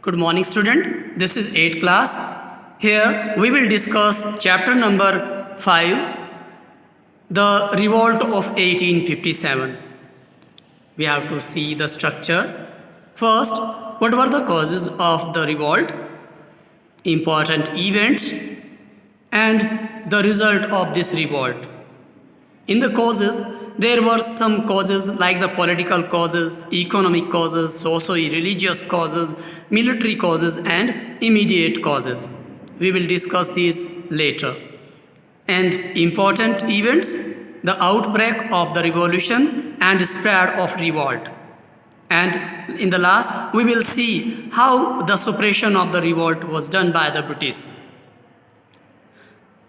Good morning, student. This is 8th class. Here we will discuss chapter number 5, the revolt of 1857. We have to see the structure. First, what were the causes of the revolt, important events, and the result of this revolt. In the causes, there were some causes like the political causes, economic causes, socio-religious causes, military causes, and immediate causes. We will discuss these later. And important events, the outbreak of the revolution and spread of revolt. And in the last, we will see how the suppression of the revolt was done by the British.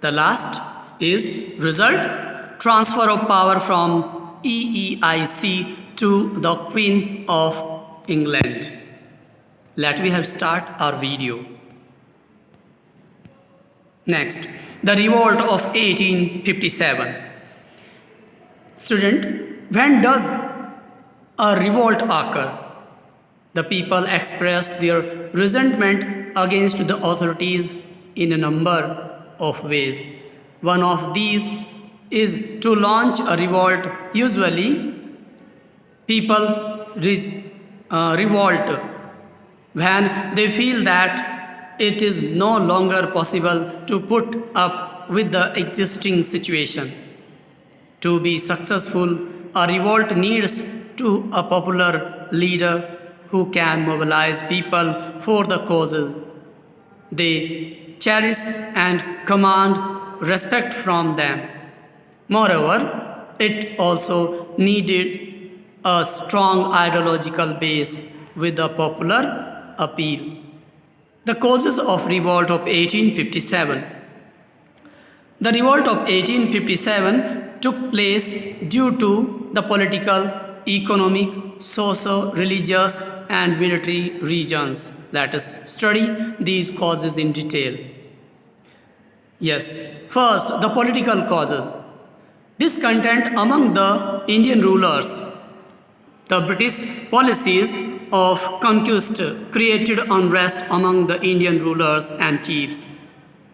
The last is result, transfer of power from EEIC to the Queen of England. Let me have start our video. Next, the revolt of 1857. Student, when does a revolt occur? The people expressed their resentment against the authorities in a number of ways. One of these is to launch a revolt. Usually, people revolt when they feel that it is no longer possible to put up with the existing situation. To be successful, a revolt needs to a popular leader who can mobilize people for the causes they cherish and command respect from them. Moreover, it also needed a strong ideological base with a popular appeal. The causes of revolt of 1857. The revolt of 1857 took place due to the political, economic, socio-religious and military reasons. Let us study these causes in detail. Yes, first, the political causes. Discontent among the Indian rulers. The British policies of conquest created unrest among the Indian rulers and chiefs.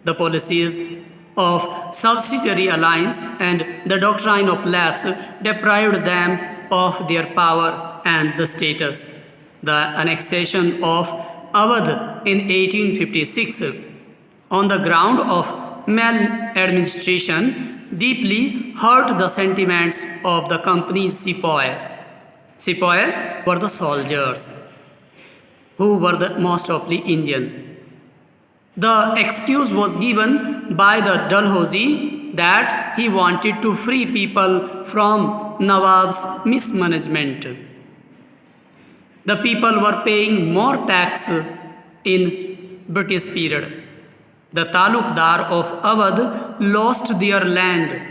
The policies of subsidiary alliance and the doctrine of lapse deprived them of their power and the status. The annexation of Awadh in 1856 on the ground of maladministration deeply hurt the sentiments of the company's sepoy. Sepoy were the soldiers who were the most of the Indian. The excuse was given by the Dalhousie that he wanted to free people from Nawab's mismanagement. The people were paying more tax in British period. The Talukdar of Awadh lost their land.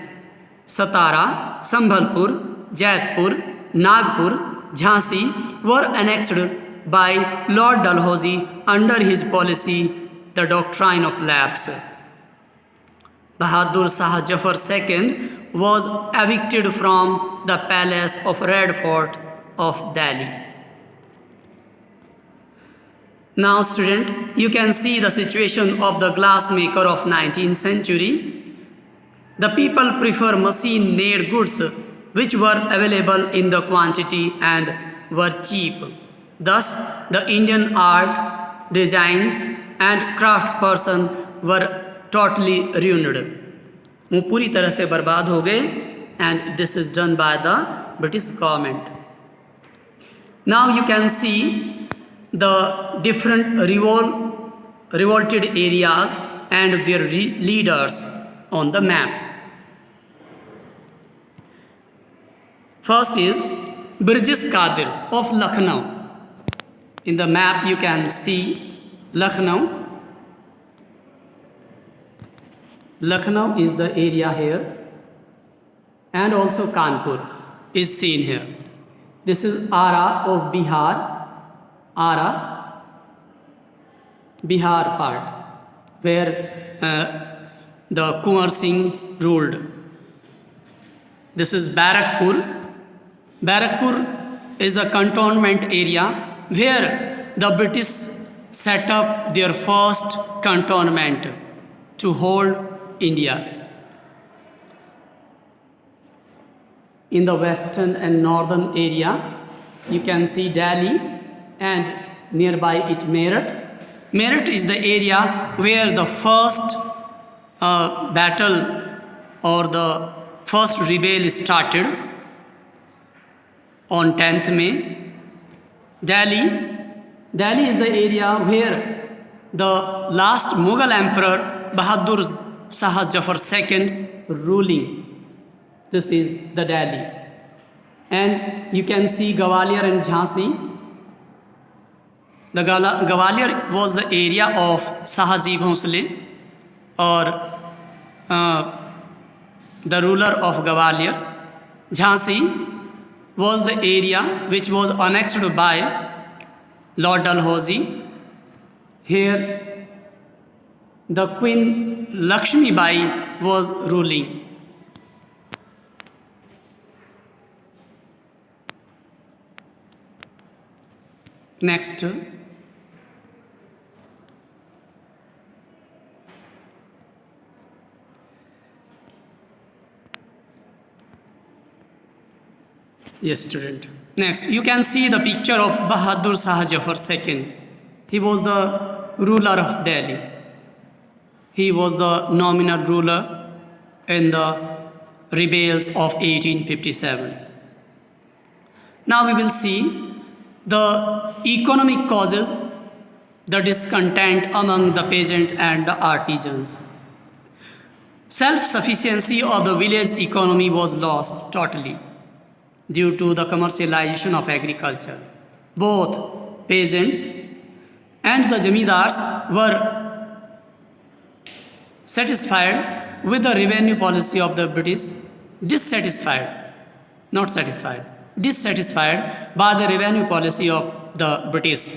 Satara, Sambhalpur, Jaipur, Nagpur, Jhansi were annexed by Lord Dalhousie under his policy, the doctrine of lapse. Bahadur Shah Jafar II was evicted from the palace of Red Fort of Delhi. Now student, you can see the situation of the glassmaker of 19th century. The people prefer machine-made goods which were available in the quantity and were cheap. Thus, the Indian art, designs and craft person were totally ruined. वो पूरी तरह से बर्बाद हो गए and this is done by the British government. Now you can see the different revolted areas and their leaders on the map. First is Birjis Qadir of Lucknow. In the map you can see Lucknow. Lucknow is the area here and also Kanpur is seen here. This is Ara of Bihar. Ara, Bihar part, where the Kunwar Singh ruled. This is Barakpur. Barakpur is the cantonment area where the British set up their first cantonment to hold India. In the western and northern area, you can see Delhi and nearby it Meerut. Meerut is the area where the first battle or the first rebel started on 10th May. Delhi is the area where the last Mughal emperor Bahadur Shah Jafar II ruling. This is the Delhi. And you can see Gwalior and Jhansi. The Gwalior was the area of Sahaji Bhonsle, or the ruler of Gwalior. Jhansi was the area which was annexed by Lord Dalhousie. Here the Queen Lakshmi Bai was ruling. Next, yes, student. Next, you can see the picture of Bahadur Shah Jafar II. He was the ruler of Delhi. He was the nominal ruler in the rebels of 1857. Now we will see the economic causes, the discontent among the peasants and the artisans. Self-sufficiency of the village economy was lost totally due to the commercialization of agriculture. Both peasants and the jamidars were satisfied with the revenue policy of the British, dissatisfied by the revenue policy of the British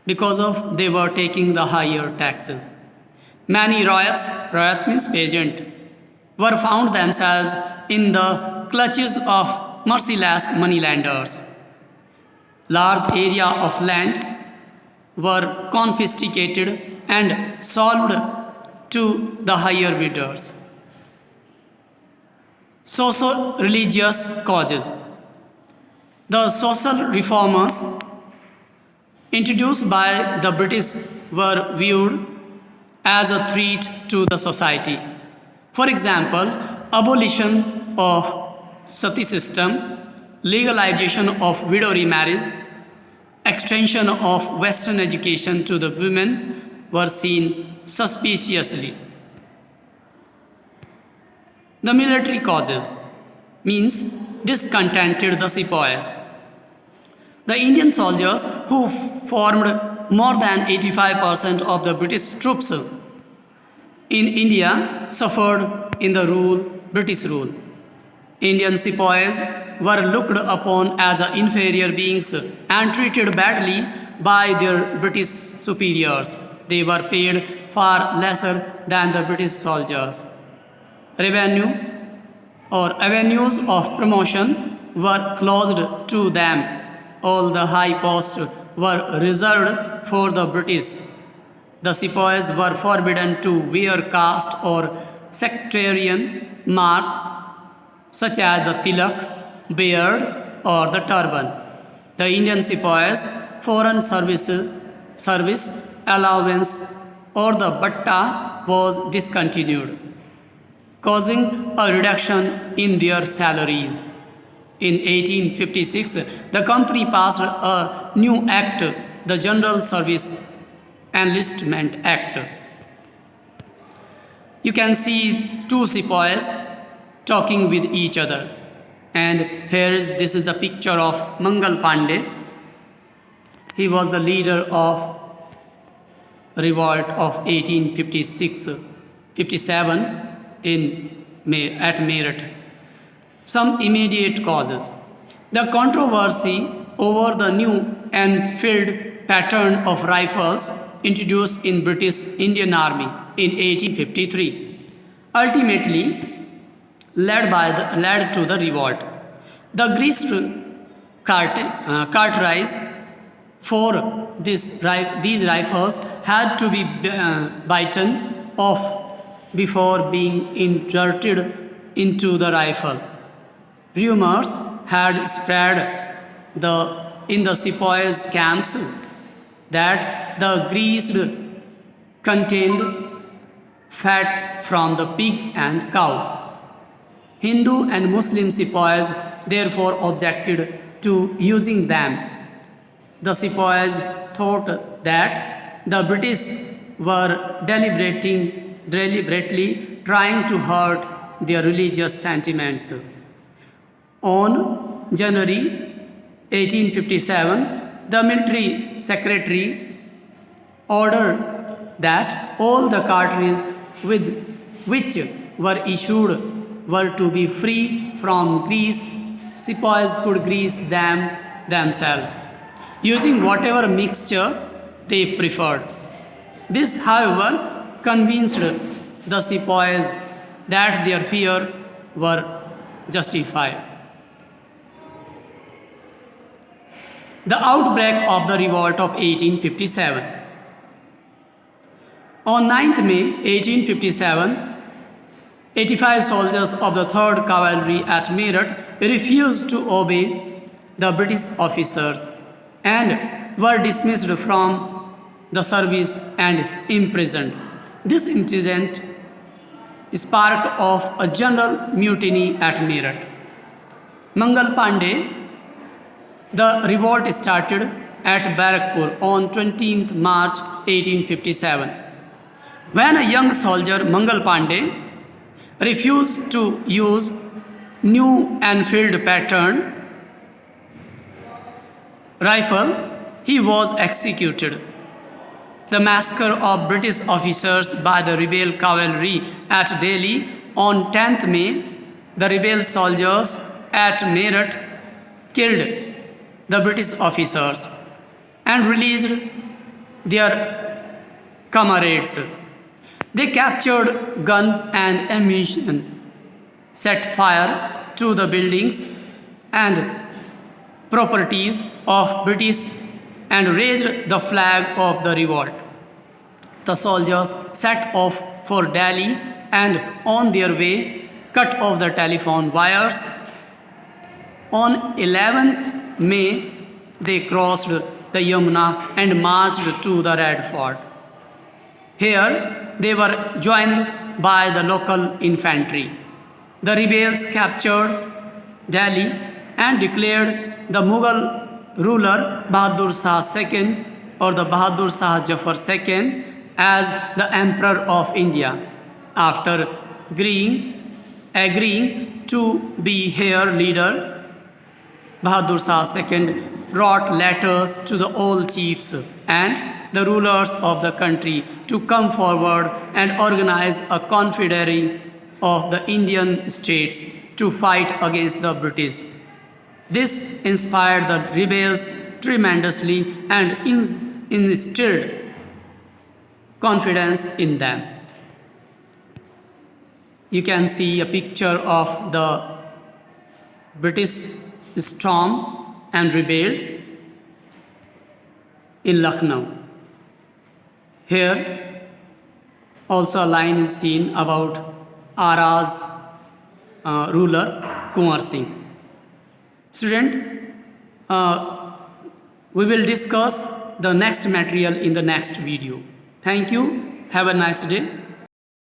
because of they were taking the higher taxes. Many riot means peasant, were found themselves in the clutches of merciless moneylenders. Large area of land were confiscated and sold to the higher bidders. Socio-religious causes. The social reformers introduced by the British were viewed as a threat to the society. For example, abolition of sati system, legalization of widow remarriage, extension of Western education to the women were seen suspiciously. The military causes means discontented the sepoys. The Indian soldiers who formed more than 85% of the British troops in India suffered in the British rule. Indian sepoys were looked upon as inferior beings and treated badly by their British superiors. They were paid far lesser than the British soldiers. Revenue or avenues of promotion were closed to them. All the high posts were reserved for the British. The sepoys were forbidden to wear caste or sectarian marks such as the tilak, beard, or the turban. The Indian sepoys' foreign service allowance or the batta was discontinued, causing a reduction in their salaries. In 1856, the company passed a new act, the General Service Enlistment Act. You can see two sepoys talking with each other. And this is the picture of Mangal Pandey. He was the leader of revolt of 1856-57 at Meerut. Some immediate causes. The controversy over the new Enfield pattern of rifles introduced in British Indian Army in 1853 ultimately led to the revolt. The greased cartridge For these rifles had to be bitten off before being inserted into the rifle. Rumors had spread in the sepoys' camps that the grease contained fat from the pig and cow. Hindu and Muslim sepoys therefore objected to using them. The sepoys thought that the British were deliberately trying to hurt their religious sentiments. On January 1857, the military secretary ordered that all the cartridges which were issued were to be free from grease. Sepoys could grease them themselves, using whatever mixture they preferred. This, however, convinced the sepoys that their fear were justified. The outbreak of the revolt of 1857. On 9th May 1857, 85 soldiers of the 3rd Cavalry at Meerut refused to obey the British officers and were dismissed from the service and imprisoned. This incident sparked off a general mutiny at Meerut. Mangal Pandey, the revolt started at Barakpur on 20th March 1857. When a young soldier, Mangal Pandey, refused to use new Enfield pattern rifle, he was executed. The massacre of British officers by the rebel cavalry at Delhi on 10th May, the rebel soldiers at Meerut killed the British officers and released their comrades. They captured gun and ammunition, set fire to the buildings and properties of British and raised the flag of the revolt. The soldiers set off for Delhi and on their way cut off the telephone wires. On 11th May, they crossed the Yamuna and marched to the Red Fort. Here, they were joined by the local infantry. The rebels captured Delhi and declared the Mughal ruler Bahadur Shah II or the Bahadur Shah Jafar II as the Emperor of India. After agreeing to be their leader, Bahadur Shah II wrote letters to the old chiefs and the rulers of the country to come forward and organize a confederacy of the Indian states to fight against the British. This inspired the rebels tremendously and instilled confidence in them. You can see a picture of the British storm and rebelled in Lucknow. Here also a line is seen about Ara's ruler Kunwar Singh. Student, we will discuss the next material in the next video. Thank you. Have a nice day.